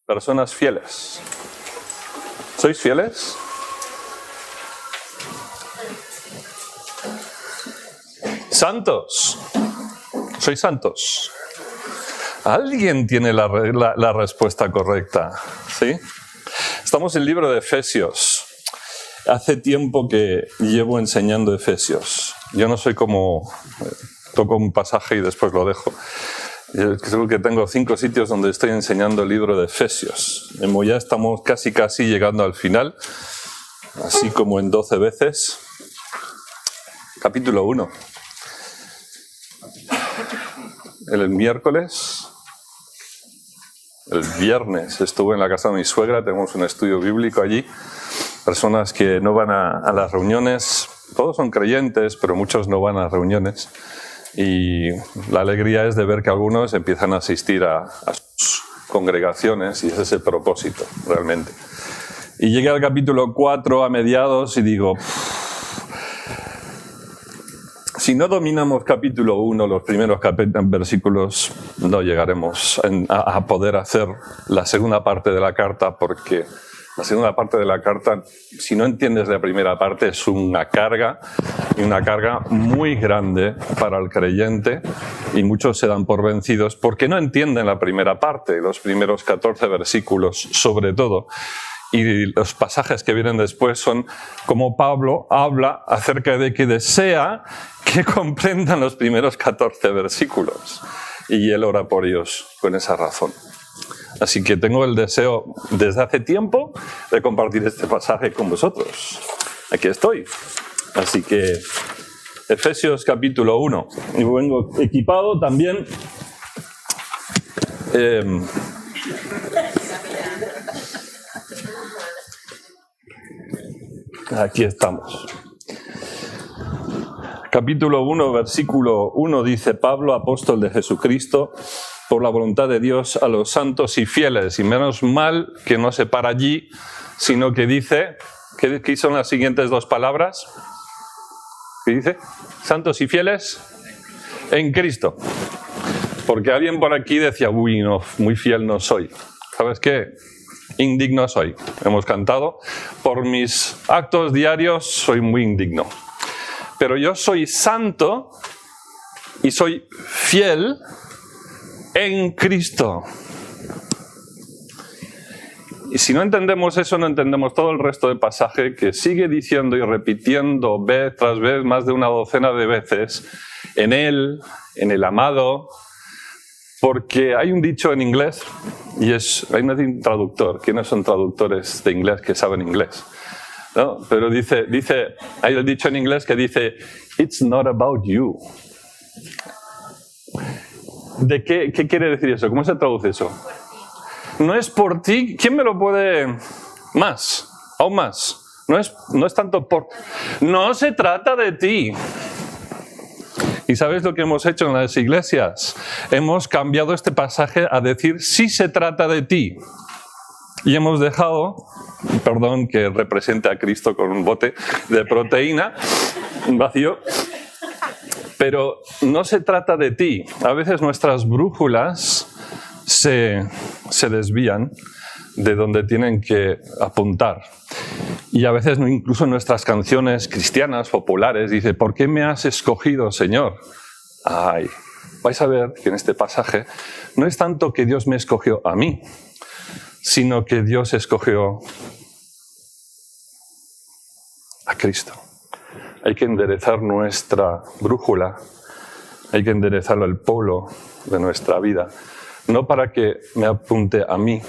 Personas fieles. ¿Sois fieles? ¿Santos? ¿Sois santos? Alguien tiene la respuesta correcta, ¿sí? Estamos en el libro de Efesios. Hace tiempo que llevo enseñando Efesios. Yo no soy como... toco un pasaje y después lo dejo. Creo que tengo 5 sitios donde estoy enseñando el libro de Efesios. Ya estamos casi llegando al final, así como en 12 veces. Capítulo 1. El miércoles, el viernes, estuve en la casa de mi suegra, tenemos un estudio bíblico allí. Personas que no van a las reuniones, todos son creyentes, pero muchos no van a reuniones. Y la alegría es de ver que algunos empiezan a asistir a sus congregaciones, y ese es el propósito, realmente. Y llegué al capítulo 4 a mediados y digo, si no dominamos capítulo 1, los primeros versículos, no llegaremos a poder hacer la segunda parte de la carta, porque la segunda parte de la carta, si no entiendes la primera parte, es una carga, y una carga muy grande para el creyente, y muchos se dan por vencidos porque no entienden la primera parte, los primeros 14 versículos sobre todo. Y los pasajes que vienen después son como Pablo habla acerca de que desea que comprendan los primeros 14 versículos. Y él ora por ellos con esa razón. Así que tengo el deseo desde hace tiempo de compartir este pasaje con vosotros. Aquí estoy. Así que Efesios capítulo 1. Y vengo equipado también. Aquí estamos. Capítulo 1, versículo 1 dice: Pablo, apóstol de Jesucristo, por la voluntad de Dios, a los santos y fieles. Y menos mal que no se para allí, sino que dice, ¿qué son las siguientes 2 palabras? ¿Qué dice? Santos y fieles en Cristo. Porque alguien por aquí decía, uy, no, muy fiel no soy. ¿Sabes qué? Indigno soy. Hemos cantado. Por mis actos diarios soy muy indigno. Pero yo soy santo y soy fiel en Cristo. Y si no entendemos eso, no entendemos todo el resto del pasaje, que sigue diciendo y repitiendo vez tras vez, más de una docena de veces, en Él, en el amado, porque hay un dicho en inglés, y hay un traductor. ¿Quiénes son traductores de inglés que saben inglés? ¿No? Pero hay el dicho en inglés que dice, it's not about you. ¿De qué quiere decir eso? ¿Cómo se traduce eso? No es por ti. ¿Quién me lo puede más? Aún más. No es tanto por... No se trata de ti. ¿Y sabéis lo que hemos hecho en las iglesias? Hemos cambiado este pasaje a decir sí se trata de ti. Y hemos dejado, perdón que represente a Cristo con un bote de proteína vacío, pero no se trata de ti. A veces nuestras brújulas se desvían de donde tienen que apuntar. Y a veces incluso nuestras canciones cristianas populares dicen, ¿por qué me has escogido, Señor? Ay, vais a ver que en este pasaje no es tanto que Dios me escogió a mí, sino que Dios escogió a Cristo. Hay que enderezar nuestra brújula, hay que enderezar el polo de nuestra vida, no para que me apunte a mí,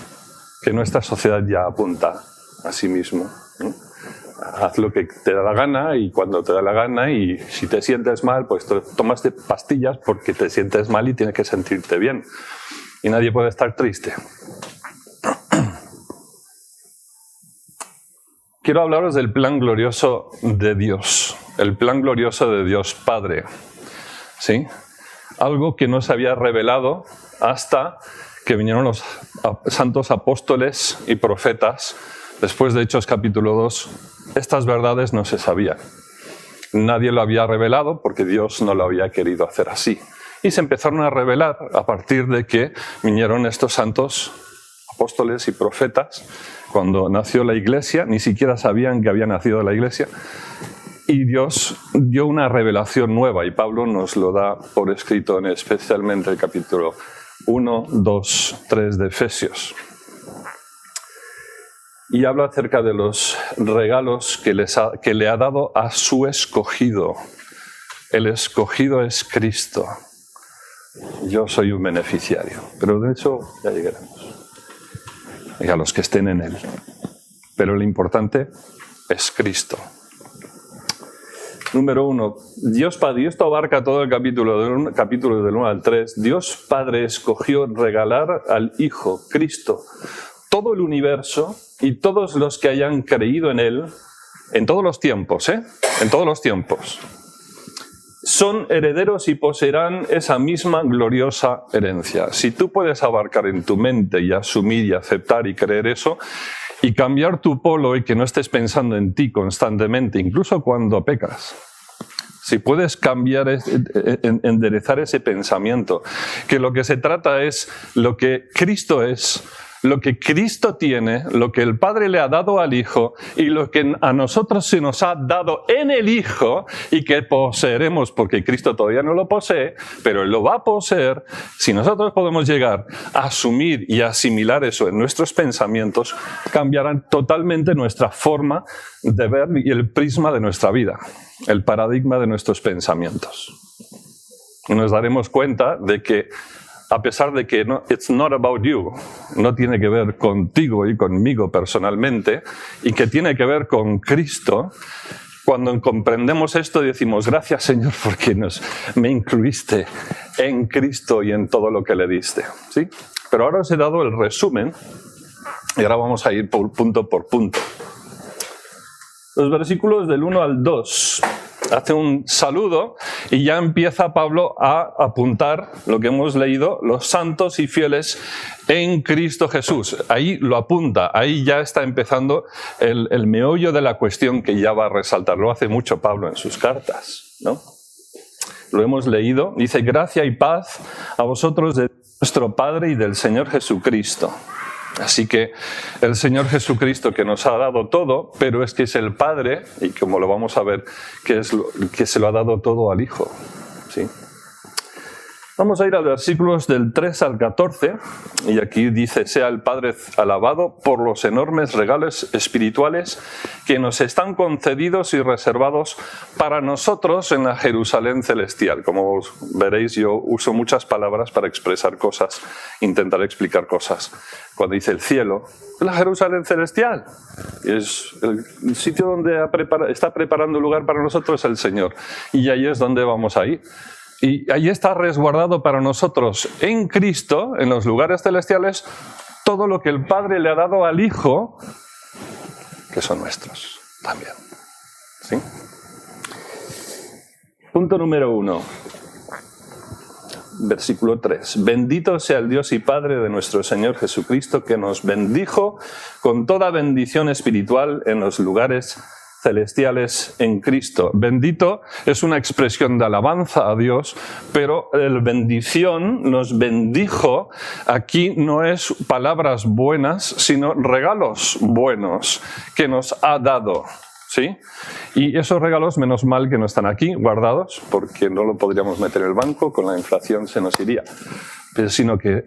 que nuestra sociedad ya apunta a sí mismo. Haz lo que te da la gana y cuando te da la gana, y si te sientes mal, pues tomas pastillas porque te sientes mal y tienes que sentirte bien. Y nadie puede estar triste. Quiero hablaros del plan glorioso de Dios, el plan glorioso de Dios Padre, ¿sí? Algo que no se había revelado hasta que vinieron los santos apóstoles y profetas. Después de Hechos capítulo 2, estas verdades no se sabían. Nadie lo había revelado porque Dios no lo había querido hacer así. Y se empezaron a revelar a partir de que vinieron estos santos apóstoles y profetas, cuando nació la iglesia, ni siquiera sabían que había nacido la iglesia, y Dios dio una revelación nueva, y Pablo nos lo da por escrito en especialmente el capítulo 1, 2, 3 de Efesios. Y habla acerca de los regalos que le ha dado a su escogido. El escogido es Cristo. Yo soy un beneficiario, pero de eso ya llegaremos. Y a los que estén en Él. Pero lo importante es Cristo. Número 1. Dios Padre, y esto abarca todo el capítulo del 1 al 3. Dios Padre escogió regalar al Hijo, Cristo, todo el universo y todos los que hayan creído en Él, en todos los tiempos, en todos los tiempos, son herederos y poseerán esa misma gloriosa herencia. Si tú puedes abarcar en tu mente y asumir y aceptar y creer eso, y cambiar tu polo y que no estés pensando en ti constantemente, incluso cuando pecas. Si puedes cambiar, enderezar ese pensamiento, que lo que se trata es lo que Cristo es, lo que Cristo tiene, lo que el Padre le ha dado al Hijo y lo que a nosotros se nos ha dado en el Hijo y que poseeremos, porque Cristo todavía no lo posee, pero Él lo va a poseer. Si nosotros podemos llegar a asumir y asimilar eso en nuestros pensamientos, cambiarán totalmente nuestra forma de ver y el prisma de nuestra vida, el paradigma de nuestros pensamientos. Y nos daremos cuenta de que a pesar de que it's not about you, no tiene que ver contigo y conmigo personalmente, y que tiene que ver con Cristo, cuando comprendemos esto decimos, gracias Señor porque me incluiste en Cristo y en todo lo que le diste. ¿Sí? Pero ahora os he dado el resumen, y ahora vamos a ir punto por punto. Los versículos del 1 al 2 hace un saludo y ya empieza Pablo a apuntar lo que hemos leído, los santos y fieles en Cristo Jesús. Ahí lo apunta, ahí ya está empezando el meollo de la cuestión que ya va a resaltar. Lo hace mucho Pablo en sus cartas, ¿no? Lo hemos leído, dice, gracia y paz a vosotros de nuestro Padre y del Señor Jesucristo. Así que el Señor Jesucristo que nos ha dado todo, pero es que es el Padre, y como lo vamos a ver, que se lo ha dado todo al Hijo. ¿Sí? Vamos a ir a los versículos del 3 al 14, y aquí dice, sea el Padre alabado por los enormes regalos espirituales que nos están concedidos y reservados para nosotros en la Jerusalén celestial. Como veréis, yo uso muchas palabras para expresar cosas, intentar explicar cosas. Cuando dice el cielo, la Jerusalén celestial, es el sitio donde está preparando un lugar para nosotros el Señor, y ahí es donde vamos a ir. Y ahí está resguardado para nosotros en Cristo, en los lugares celestiales, todo lo que el Padre le ha dado al Hijo, que son nuestros también. ¿Sí? Punto número 1. Versículo 3. Bendito sea el Dios y Padre de nuestro Señor Jesucristo, que nos bendijo con toda bendición espiritual en los lugares celestiales en Cristo. Bendito es una expresión de alabanza a Dios, pero el bendición, nos bendijo, aquí no es palabras buenas, sino regalos buenos que nos ha dado. ¿Sí? Y esos regalos, menos mal que no están aquí guardados, porque no lo podríamos meter en el banco, con la inflación se nos iría. Sino que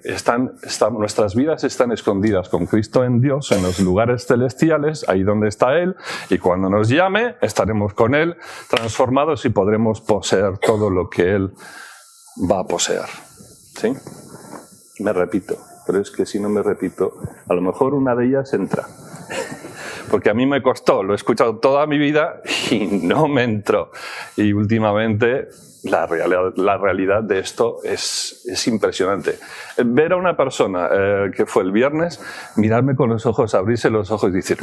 nuestras vidas están escondidas con Cristo en Dios, en los lugares celestiales, ahí donde está Él, y cuando nos llame, estaremos con Él, transformados y podremos poseer todo lo que Él va a poseer. ¿Sí? Me repito, pero es que si no me repito, a lo mejor una de ellas entra. Porque a mí me costó, lo he escuchado toda mi vida y no me entró. Y últimamente la realidad de esto es impresionante. Ver a una persona que fue el viernes, mirarme con los ojos, abrirse los ojos y decir,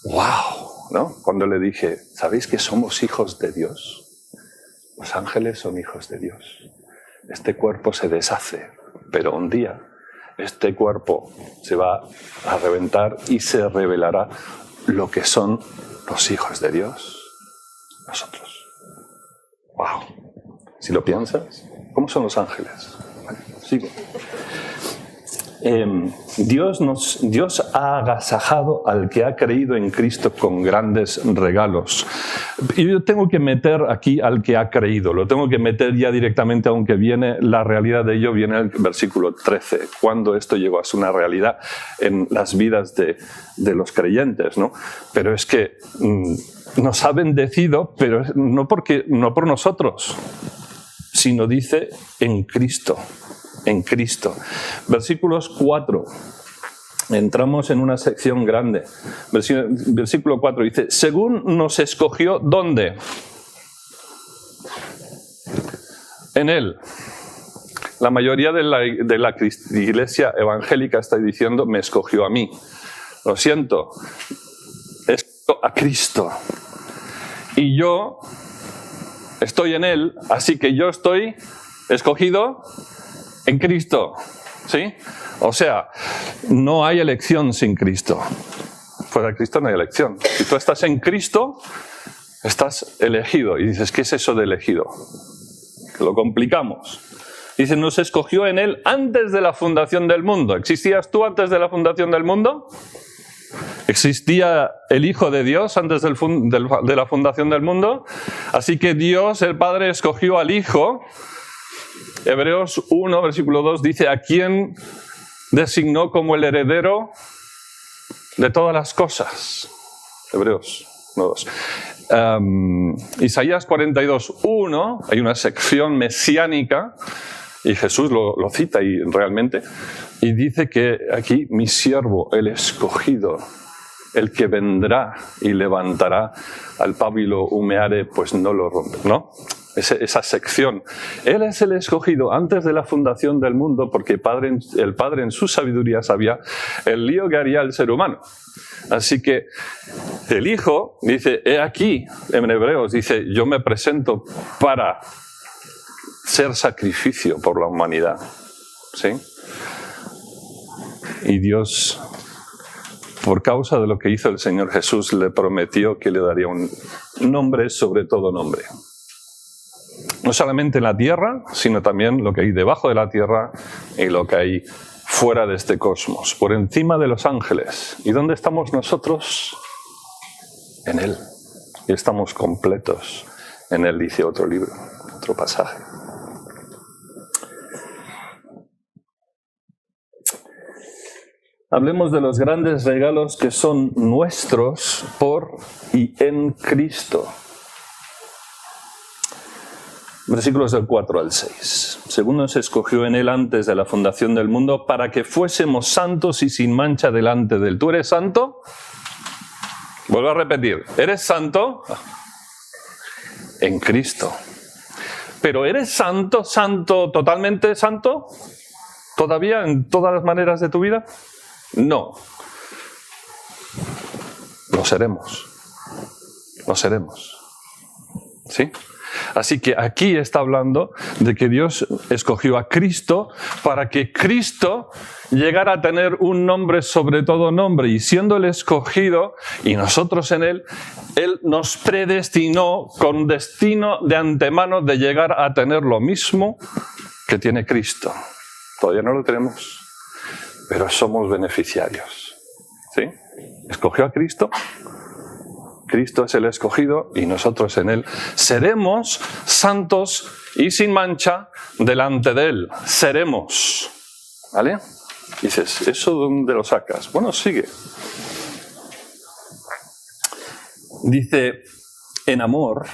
¡wow! ¿No? Cuando le dije, ¿sabéis que somos hijos de Dios? Los ángeles son hijos de Dios. Este cuerpo se deshace, pero un día este cuerpo se va a reventar y se revelará lo que son los hijos de Dios, nosotros. ¡Wow! Si lo piensas, ¿cómo son los ángeles? Vale, sigo. Dios ha agasajado al que ha creído en Cristo con grandes regalos. Y yo tengo que meter aquí al que ha creído, lo tengo que meter ya directamente, aunque viene la realidad de ello, viene el versículo 13, cuando esto llegó a ser una realidad en las vidas de los creyentes, ¿no? Pero es que nos ha bendecido, pero no por nosotros, sino dice en Cristo. En Cristo. Versículos 4. Entramos en una sección grande. Versículo 4 dice, según nos escogió, ¿dónde? En Él. La mayoría de la iglesia evangélica está diciendo, me escogió a mí. Lo siento, escogió a Cristo. Y yo estoy en Él, así que yo estoy escogido en Cristo, ¿sí? O sea, no hay elección sin Cristo. Fuera de Cristo no hay elección. Si tú estás en Cristo, estás elegido. Y dices, ¿qué es eso de elegido? Que lo complicamos. Dice, nos escogió en Él antes de la fundación del mundo. ¿Existías tú antes de la fundación del mundo? ¿Existía el Hijo de Dios antes de la fundación del mundo? Así que Dios, el Padre, escogió al Hijo. Hebreos 1, versículo 2 dice, ¿a quién designó como el heredero de todas las cosas? Hebreos 1, 2. Isaías 42, 1, hay una sección mesiánica, y Jesús lo cita y realmente, y dice que aquí, mi siervo, el escogido, el que vendrá y levantará al pábilo humeare, pues no lo rompe, ¿no? Esa sección. Él es el escogido antes de la fundación del mundo porque el Padre en su sabiduría sabía el lío que haría el ser humano. Así que el Hijo dice, he aquí, en Hebreos dice, yo me presento para ser sacrificio por la humanidad. ¿Sí? Y Dios, por causa de lo que hizo el Señor Jesús, le prometió que le daría un nombre sobre todo nombre. No solamente en la tierra, sino también lo que hay debajo de la tierra y lo que hay fuera de este cosmos, por encima de los ángeles. ¿Y dónde estamos nosotros? En Él. Y estamos completos en Él, dice otro libro, otro pasaje. Hablemos de los grandes regalos que son nuestros por y en Cristo. Versículos del 4 al 6. Según nos escogió en Él antes de la fundación del mundo, para que fuésemos santos y sin mancha delante de Él. ¿Tú eres santo? Vuelvo a repetir. ¿Eres santo? En Cristo. ¿Pero eres santo, totalmente santo? ¿Todavía en todas las maneras de tu vida? No. Lo seremos. Lo seremos. ¿Sí? Así que aquí está hablando de que Dios escogió a Cristo para que Cristo llegara a tener un nombre sobre todo nombre, y siendo el escogido y nosotros en Él, Él nos predestinó con destino de antemano de llegar a tener lo mismo que tiene Cristo. Todavía no lo tenemos, pero somos beneficiarios. ¿Sí? Escogió a Cristo. Cristo es el escogido y nosotros en Él seremos santos y sin mancha delante de Él. Seremos. ¿Vale? Dices, ¿eso dónde lo sacas? Bueno, sigue. Dice, en amor,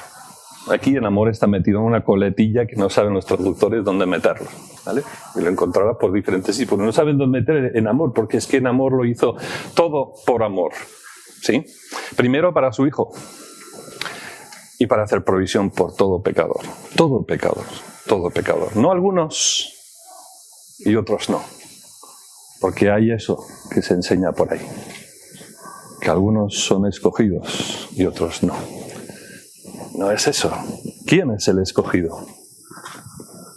aquí en amor está metido en una coletilla que no saben los traductores dónde meterlo. ¿Vale? Y lo encontrarás por diferentes tipos. No saben dónde meter en amor, porque es que en amor lo hizo todo por amor. ¿Sí? Primero para su Hijo y para hacer provisión por todo pecador. Todo pecador, todo pecador. No algunos y otros no. Porque hay eso que se enseña por ahí. Que algunos son escogidos y otros no. No es eso. ¿Quién es el escogido?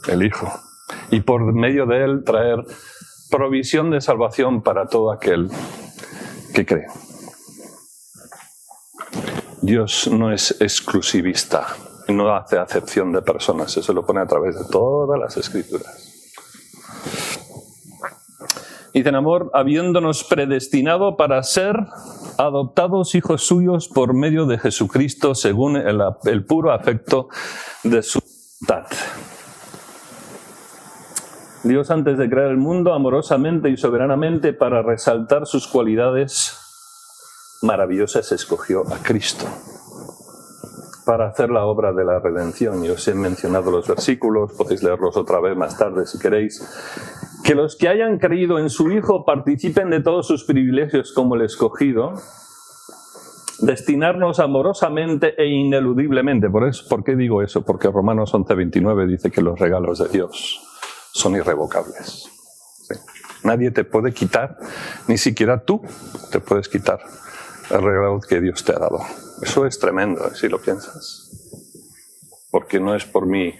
El Hijo. Y por medio de Él traer provisión de salvación para todo aquel que cree. Dios no es exclusivista, no hace acepción de personas, eso lo pone a través de todas las Escrituras. Dice, en amor, habiéndonos predestinado para ser adoptados hijos suyos por medio de Jesucristo, según el puro afecto de su voluntad. Dios, antes de crear el mundo, amorosamente y soberanamente, para resaltar sus cualidades maravillosas, escogió a Cristo para hacer la obra de la redención. Y os he mencionado los versículos, podéis leerlos otra vez más tarde si queréis. Que los que hayan creído en su Hijo participen de todos sus privilegios como el escogido, destinarnos amorosamente e ineludiblemente. ¿Por qué digo eso? Porque Romanos 11:29 dice que los regalos de Dios son irrevocables. ¿Sí? Nadie te puede quitar, ni siquiera tú te puedes quitar el regalo que Dios te ha dado. Eso es tremendo, si lo piensas. Porque no es por mí,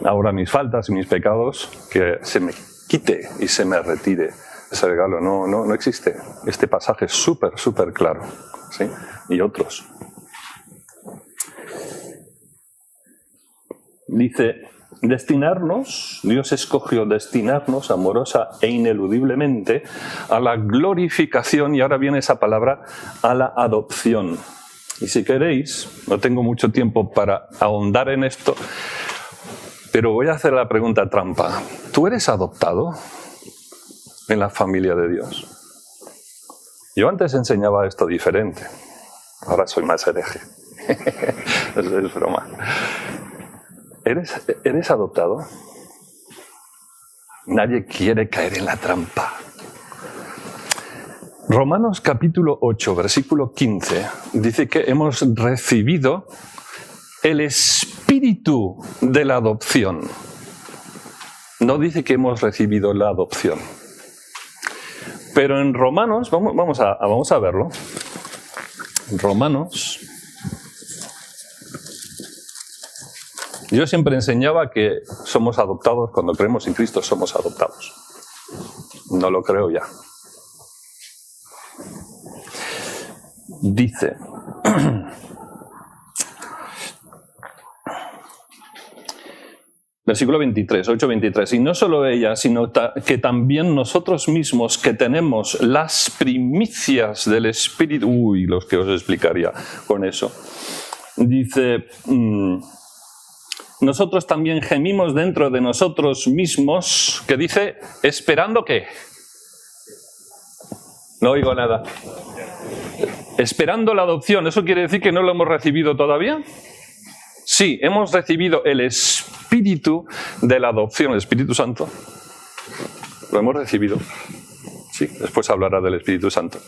ahora mis faltas y mis pecados, que se me quite y se me retire ese regalo. No existe. Este pasaje es súper claro. ¿Sí? Y otros. Dice, Dios escogió destinarnos amorosa e ineludiblemente a la glorificación, y ahora viene esa palabra, a la adopción. Y si queréis, no tengo mucho tiempo para ahondar en esto, pero voy a hacer la pregunta trampa. ¿Tú eres adoptado en la familia de Dios? Yo antes enseñaba esto diferente, ahora soy más hereje. Es broma. ¿Eres adoptado? Nadie quiere caer en la trampa. Romanos capítulo 8, versículo 15, dice que hemos recibido el espíritu de la adopción. No dice que hemos recibido la adopción. Pero en Romanos, vamos a verlo. Romanos. Yo siempre enseñaba que somos adoptados, cuando creemos en Cristo somos adoptados. No lo creo ya. Dice, versículo 23, 8:23, y no solo ella, sino que también nosotros mismos, que tenemos las primicias del Espíritu, los que os explicaría con eso, dice, nosotros también gemimos dentro de nosotros mismos, que dice, ¿esperando qué? No oigo nada. Esperando la adopción, ¿eso quiere decir que no lo hemos recibido todavía? Sí, hemos recibido el espíritu de la adopción, el Espíritu Santo. Lo hemos recibido. Sí, después hablará del Espíritu Santo.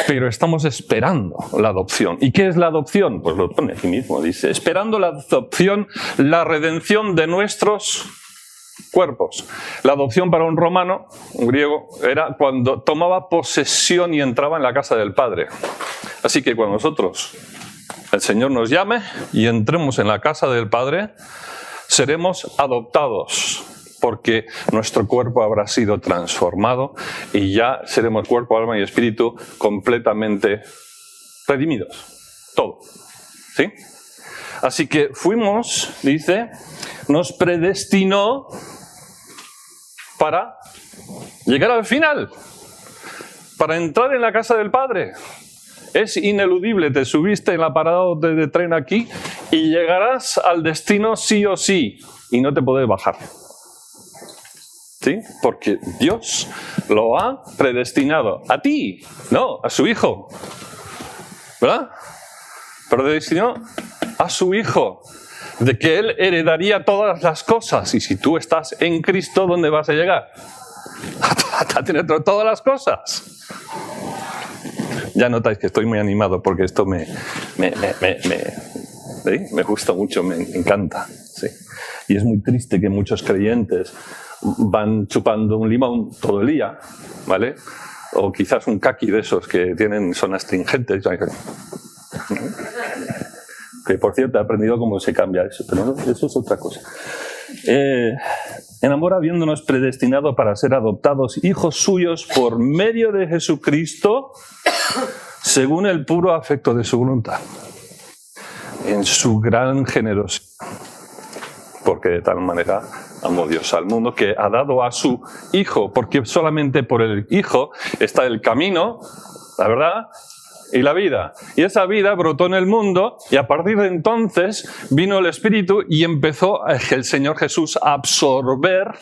Pero estamos esperando la adopción. ¿Y qué es la adopción? Pues lo pone aquí mismo, dice, esperando la adopción, la redención de nuestros cuerpos. La adopción para un romano, un griego, era cuando tomaba posesión y entraba en la casa del Padre. Así que cuando nosotros, el Señor nos llame y entremos en la casa del Padre, seremos adoptados, porque nuestro cuerpo habrá sido transformado y ya seremos cuerpo, alma y espíritu completamente redimidos. Todo. ¿Sí? Así que fuimos, dice, nos predestinó para llegar al final, para entrar en la casa del Padre. Es ineludible, te subiste en la parada de tren aquí y llegarás al destino sí o sí, y no te podés bajar. ¿Sí? Porque Dios lo ha predestinado. A ti, no, a su Hijo. ¿Verdad? Predestinó a su Hijo, de que Él heredaría todas las cosas. Y si tú estás en Cristo, ¿dónde vas a llegar? A tener todas las cosas. Ya notáis que estoy muy animado porque esto me gusta mucho, me encanta. ¿Sí? Y es muy triste que muchos creyentes van chupando un limón todo el día, ¿vale? O quizás un caqui de esos que son astringentes. Que por cierto he aprendido cómo se cambia eso, pero eso es otra cosa. En amor, habiéndonos predestinado para ser adoptados hijos suyos por medio de Jesucristo, según el puro afecto de su voluntad, en su gran generosidad. porque de tal manera amó Dios al mundo que ha dado a su Hijo, porque solamente por el Hijo está el camino, la verdad y la vida. Y esa vida brotó en el mundo y a partir de entonces vino el Espíritu y empezó el Señor Jesús a absorber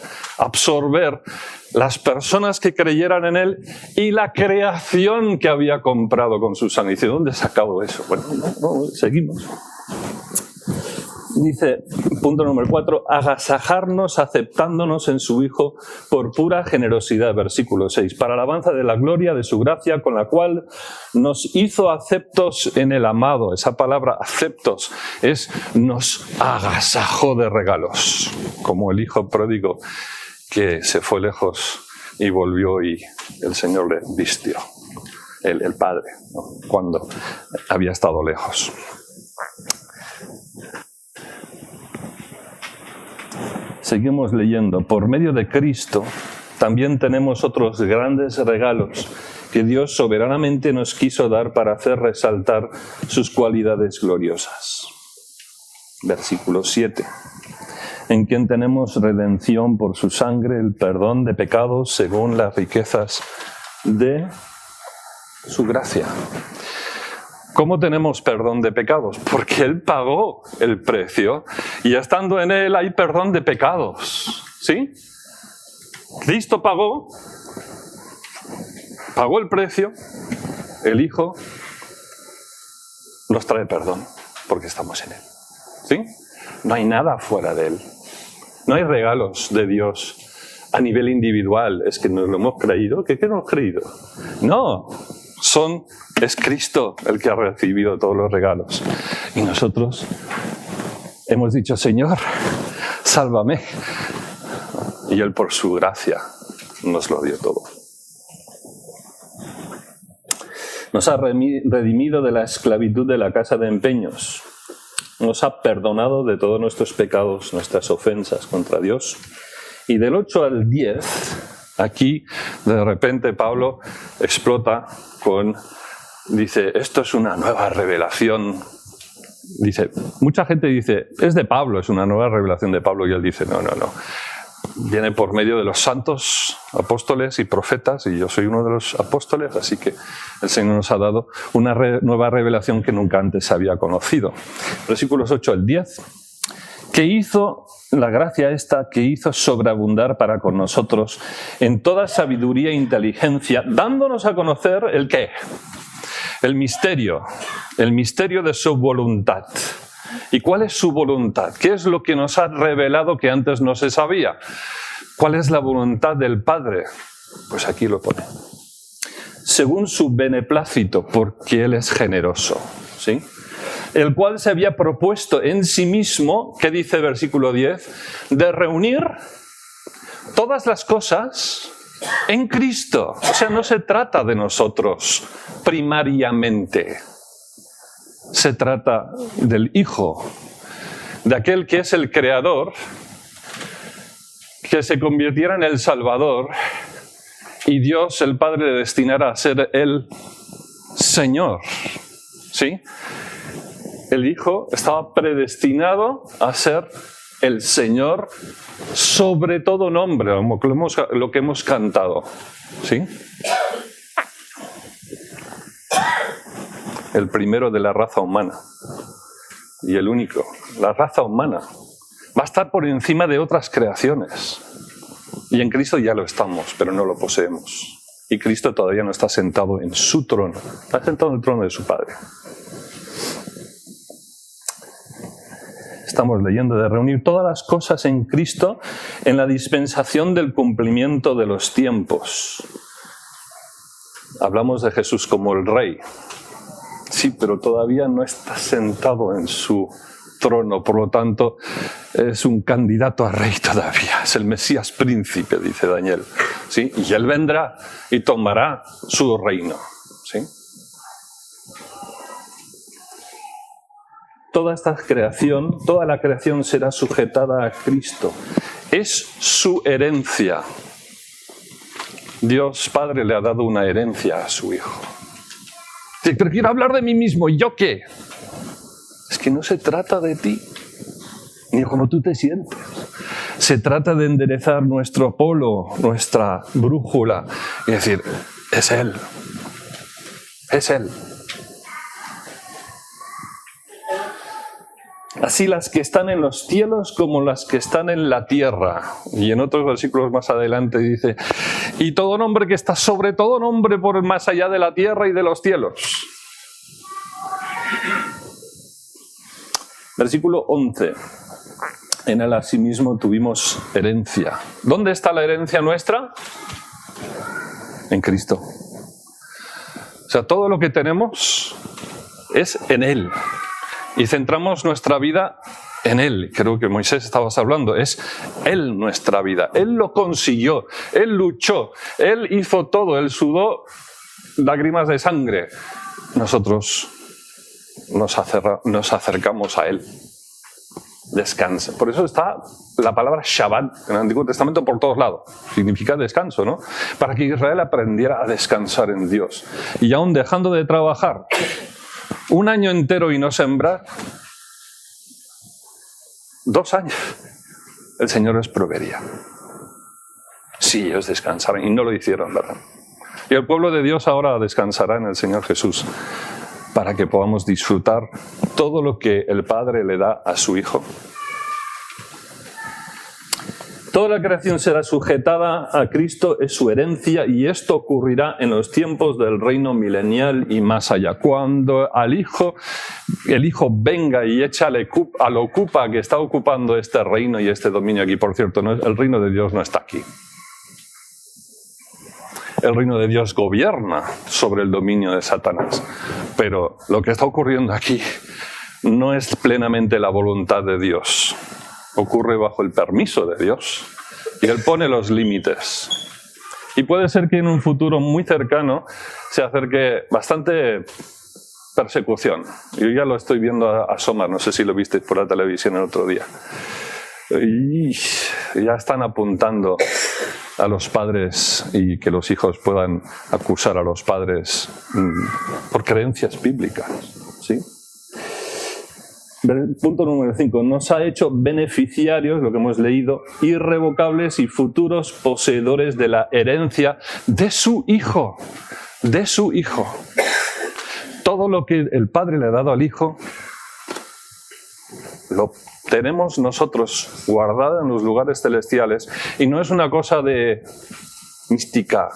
las personas que creyeran en Él y la creación que había comprado con su sangre. Dice, ¿dónde se acabó eso? Bueno, no, seguimos. Dice, punto número 4, agasajarnos aceptándonos en su Hijo por pura generosidad, versículo 6, para alabanza de la gloria de su gracia con la cual nos hizo aceptos en el amado. Esa palabra aceptos es nos agasajó de regalos, como el hijo pródigo que se fue lejos y volvió y el Señor le vistió, el Padre, ¿no? Cuando había estado lejos. Seguimos leyendo. Por medio de Cristo también tenemos otros grandes regalos que Dios soberanamente nos quiso dar para hacer resaltar sus cualidades gloriosas. Versículo 7. En quien tenemos redención por su sangre, el perdón de pecados según las riquezas de su gracia. ¿Cómo tenemos perdón de pecados? Porque Él pagó el precio y estando en Él hay perdón de pecados. ¿Sí? Cristo pagó el precio, el Hijo nos trae perdón porque estamos en Él. ¿Sí? No hay nada fuera de Él. No hay regalos de Dios a nivel individual. Es que nos lo hemos creído. ¿Qué hemos creído? No. Es Cristo el que ha recibido todos los regalos. Y nosotros hemos dicho, Señor, sálvame. Y Él por su gracia nos lo dio todo. Nos ha redimido de la esclavitud de la casa de empeños. Nos ha perdonado de todos nuestros pecados, nuestras ofensas contra Dios. Y del 8 al 10, aquí de repente Pablo explota dice, esto es una nueva revelación. Dice, mucha gente dice, es de Pablo, es una nueva revelación de Pablo. Y él dice, no. Viene por medio de los santos apóstoles y profetas, y yo soy uno de los apóstoles, así que el Señor nos ha dado una nueva revelación que nunca antes había conocido. Versículos 8 al 10. Que hizo la gracia esta que hizo sobreabundar para con nosotros en toda sabiduría e inteligencia, dándonos a conocer ¿el qué? El misterio de su voluntad. ¿Y cuál es su voluntad? ¿Qué es lo que nos ha revelado que antes no se sabía? ¿Cuál es la voluntad del Padre? Pues aquí lo pone. Según su beneplácito, porque Él es generoso, ¿sí? El cual se había propuesto en sí mismo, ¿qué dice el versículo 10? De reunir todas las cosas en Cristo. O sea, no se trata de nosotros primariamente. Se trata del Hijo, de aquel que es el Creador, que se convirtiera en el Salvador y Dios, el Padre, le destinara a ser el Señor. ¿Sí? El Hijo estaba predestinado a ser el Señor sobre todo nombre, lo que hemos cantado. ¿Sí? El primero de la raza humana y el único. La raza humana va a estar por encima de otras creaciones. Y en Cristo ya lo estamos, pero no lo poseemos. Y Cristo todavía no está sentado en su trono. Está sentado en el trono de su Padre. Estamos leyendo de reunir todas las cosas en Cristo en la dispensación del cumplimiento de los tiempos. Hablamos de Jesús como el Rey. Sí, pero todavía no está sentado en su trono, por lo tanto es un candidato a rey todavía. Es el Mesías príncipe, dice Daniel. ¿Sí? Y Él vendrá y tomará su reino. ¿Sí? Toda la creación será sujetada a Cristo. Es su herencia. Dios Padre le ha dado una herencia a su Hijo. Pero quiero hablar de mí mismo. ¿Y yo qué? Es que no se trata de ti. ni cómo tú te sientes. Se trata de enderezar nuestro polo, nuestra brújula y decir, es Él. Es Él. Así las que están en los cielos como las que están en la tierra. Y en otros versículos más adelante dice, y todo nombre que está sobre todo nombre por más allá de la tierra y de los cielos. Versículo 11. En él asimismo tuvimos herencia. ¿Dónde está la herencia nuestra? En Cristo. O sea, todo lo que tenemos es en Él. Y centramos nuestra vida en Él. Creo que Moisés estabas hablando. Es Él nuestra vida. Él lo consiguió. Él luchó. Él hizo todo. Él sudó lágrimas de sangre. Nosotros nos acercamos a Él. Descansa. Por eso está la palabra Shabbat en el Antiguo Testamento por todos lados. Significa descanso, ¿no? Para que Israel aprendiera a descansar en Dios. Y aún dejando de trabajar un año entero y no sembrar, 2 años, el Señor les proveería. Sí, ellos descansaron y no lo hicieron, ¿verdad? Y el pueblo de Dios ahora descansará en el Señor Jesús para que podamos disfrutar todo lo que el Padre le da a su Hijo. Toda la creación será sujetada a Cristo, es su herencia, y esto ocurrirá en los tiempos del reino milenial y más allá. Cuando el Hijo venga y échale al ocupa que está ocupando este reino y este dominio aquí. Por cierto, el reino de Dios no está aquí. El reino de Dios gobierna sobre el dominio de Satanás. Pero lo que está ocurriendo aquí no es plenamente la voluntad de Dios. Ocurre bajo el permiso de Dios. Y Él pone los límites. Y puede ser que en un futuro muy cercano se acerque bastante persecución. Yo ya lo estoy viendo asomar, no sé si lo visteis por la televisión el otro día. Y ya están apuntando a los padres y que los hijos puedan acusar a los padres por creencias bíblicas. ¿Sí? Punto número 5. Nos ha hecho beneficiarios, lo que hemos leído, irrevocables y futuros poseedores de la herencia de su Hijo. De su Hijo. Todo lo que el Padre le ha dado al Hijo lo tenemos nosotros guardado en los lugares celestiales, y no es una cosa de mística,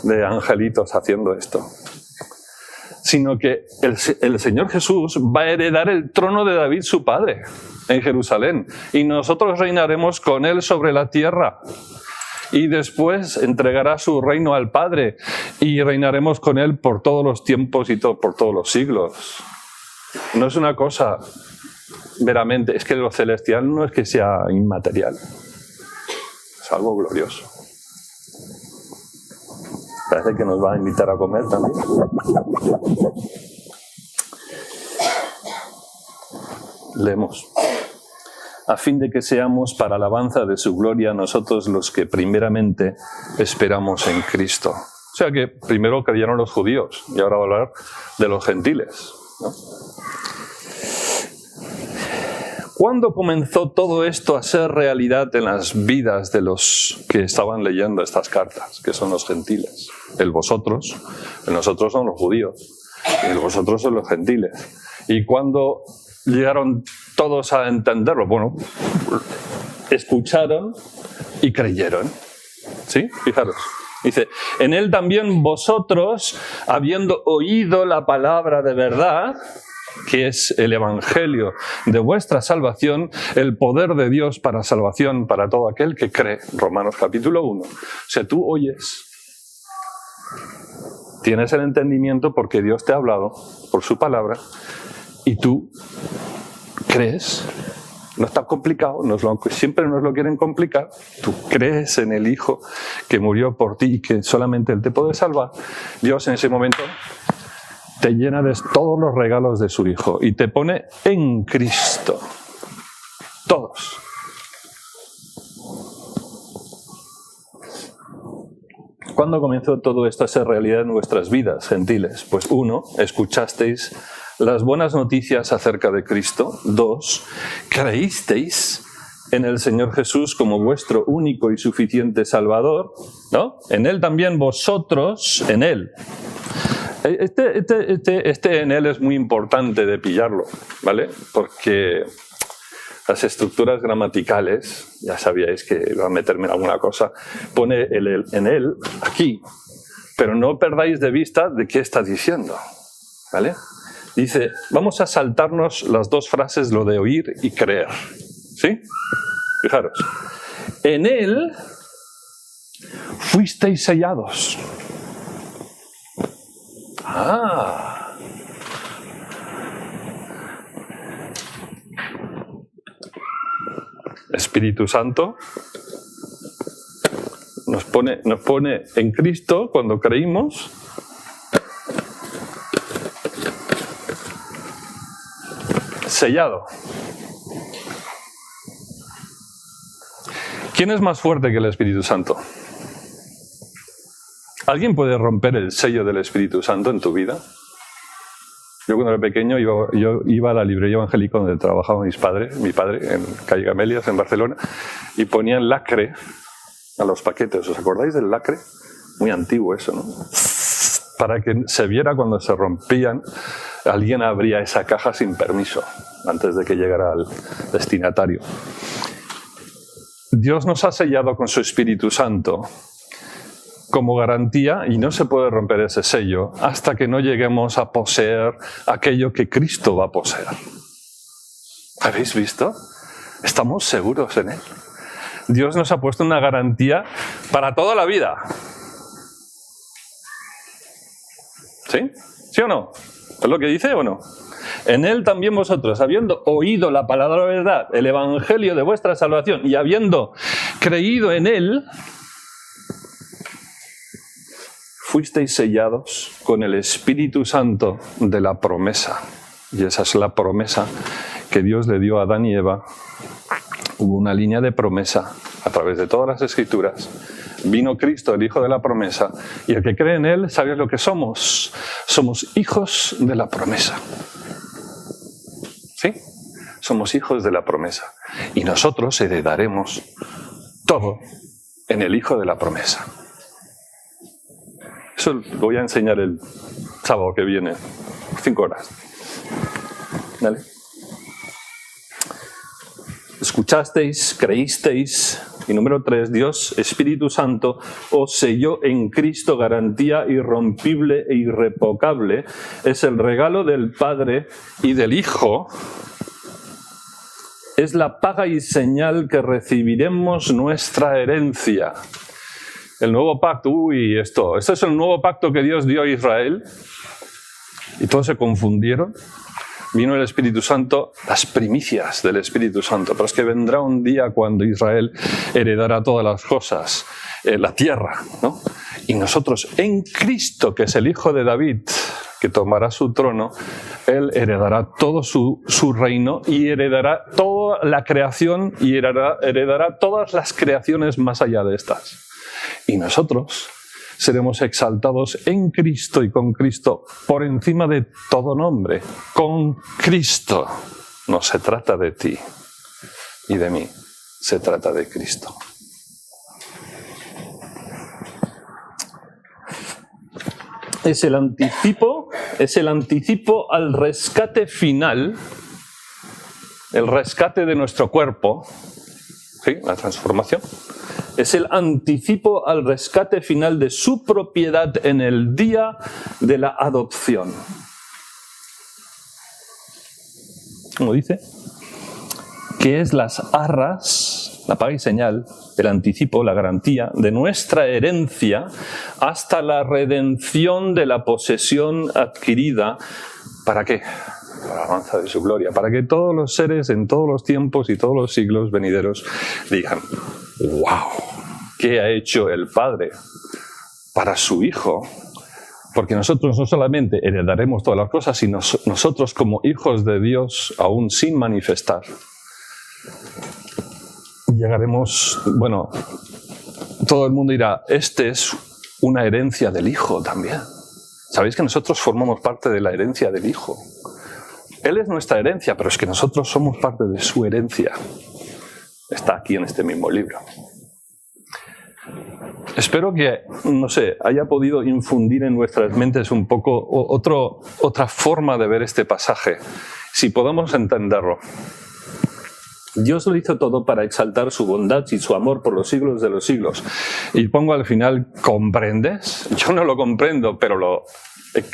de angelitos haciendo esto, sino que el Señor Jesús va a heredar el trono de David, su padre, en Jerusalén, y nosotros reinaremos con Él sobre la tierra. Y después entregará su reino al Padre y reinaremos con Él por todos los tiempos y por todos los siglos. No es una cosa veramente, es que lo celestial no es que sea inmaterial, es algo glorioso. Parece que nos va a invitar a comer también. Leemos. A fin de que seamos para alabanza de su gloria nosotros los que primeramente esperamos en Cristo. O sea que primero creyeron los judíos y ahora va a hablar de los gentiles, ¿no? ¿Cuándo comenzó todo esto a ser realidad en las vidas de los que estaban leyendo estas cartas, que son los gentiles? El vosotros, el nosotros son los judíos, y el vosotros son los gentiles. ¿Y cuándo llegaron todos a entenderlo? Bueno, escucharon y creyeron. ¿Sí? Fijaros. Dice, en él también vosotros, habiendo oído la palabra de verdad, que es el evangelio de vuestra salvación, el poder de Dios para salvación para todo aquel que cree. Romanos capítulo 1. O sea, tú oyes, tienes el entendimiento porque Dios te ha hablado por su palabra y tú crees. No está complicado, siempre nos lo quieren complicar. Tú crees en el Hijo que murió por ti y que solamente Él te puede salvar. Dios en ese momento te llena de todos los regalos de su Hijo y te pone en Cristo. Todos. ¿Cuándo comenzó todo esto a ser realidad en vuestras vidas, gentiles? Pues 1, escuchasteis las buenas noticias acerca de Cristo. 2, creísteis en el Señor Jesús como vuestro único y suficiente Salvador, ¿no? En Él también vosotros, en Él. Este en Él es muy importante de pillarlo, ¿vale? Porque las estructuras gramaticales, ya sabíais que iba a meterme en alguna cosa, pone el en Él aquí, pero no perdáis de vista de qué está diciendo, ¿vale? Dice, vamos a saltarnos las dos frases, lo de oír y creer, ¿sí? Fijaros, en Él fuisteis sellados. Espíritu Santo nos pone en Cristo cuando creímos. Sellado. ¿Quién es más fuerte que el Espíritu Santo? ¿Alguien puede romper el sello del Espíritu Santo en tu vida? Yo cuando era pequeño iba a la librería evangélica donde trabajaba mi padre, en calle Gamelias, en Barcelona, y ponían lacre a los paquetes. ¿Os acordáis del lacre? Muy antiguo eso, ¿no? Para que se viera cuando se rompían, alguien abría esa caja sin permiso, antes de que llegara al destinatario. Dios nos ha sellado con su Espíritu Santo como garantía, y no se puede romper ese sello hasta que no lleguemos a poseer aquello que Cristo va a poseer. ¿Habéis visto? Estamos seguros en Él. Dios nos ha puesto una garantía para toda la vida. ¿Sí? ¿Sí o no? ¿Es lo que dice o no? En Él también vosotros, habiendo oído la palabra de verdad, el evangelio de vuestra salvación, y habiendo creído en Él, fuisteis sellados con el Espíritu Santo de la promesa. Y esa es la promesa que Dios le dio a Adán y Eva. Hubo una línea de promesa a través de todas las Escrituras. Vino Cristo, el Hijo de la promesa, y el que cree en Él, ¿sabes lo que somos? Somos hijos de la promesa. ¿Sí? Somos hijos de la promesa. Y nosotros heredaremos todo en el Hijo de la promesa. Eso lo voy a enseñar el sábado que viene, 5 horas. ¿Vale? Escuchasteis, creísteis, y número 3, Dios, Espíritu Santo, os selló en Cristo, garantía irrompible e irrevocable. Es el regalo del Padre y del Hijo. Es la paga y señal que recibiremos nuestra herencia. El nuevo pacto, esto es el nuevo pacto que Dios dio a Israel, y todos se confundieron. Vino el Espíritu Santo, las primicias del Espíritu Santo, pero es que vendrá un día cuando Israel heredará todas las cosas, la tierra, ¿no? Y nosotros en Cristo, que es el Hijo de David, que tomará su trono, Él heredará todo su reino, y heredará toda la creación, y heredará todas las creaciones más allá de estas. Y nosotros seremos exaltados en Cristo y con Cristo por encima de todo nombre. Con Cristo. No se trata de ti y de mí, se trata de Cristo. Es el anticipo al rescate final, el rescate de nuestro cuerpo, ¿sí? La transformación. Es el anticipo al rescate final de su propiedad en el día de la adopción. Como dice, que es las arras, la paga y señal, el anticipo, la garantía de nuestra herencia hasta la redención de la posesión adquirida. ¿Para qué? Para la alabanza de su gloria, para que todos los seres en todos los tiempos y todos los siglos venideros digan: ¡wow! ¿Qué ha hecho el Padre para su Hijo? Porque nosotros no solamente heredaremos todas las cosas, sino nosotros como hijos de Dios, aún sin manifestar, llegaremos, bueno, todo el mundo dirá: este es una herencia del Hijo también. ¿Sabéis que nosotros formamos parte de la herencia del Hijo? Él es nuestra herencia, pero es que nosotros somos parte de su herencia. Está aquí en este mismo libro. Espero que, no sé, haya podido infundir en nuestras mentes un poco otra forma de ver este pasaje, si podemos entenderlo. Dios lo hizo todo para exaltar su bondad y su amor por los siglos de los siglos. Y pongo al final, ¿comprendes? Yo no lo comprendo, pero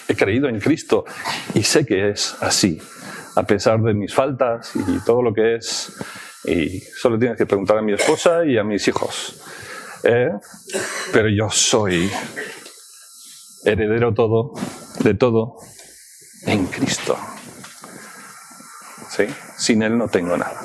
he creído en Cristo y sé que es así, a pesar de mis faltas y todo lo que es. Y solo tienes que preguntar a mi esposa y a mis hijos. Pero yo soy heredero de todo en Cristo. ¿Sí? Sin Él no tengo nada.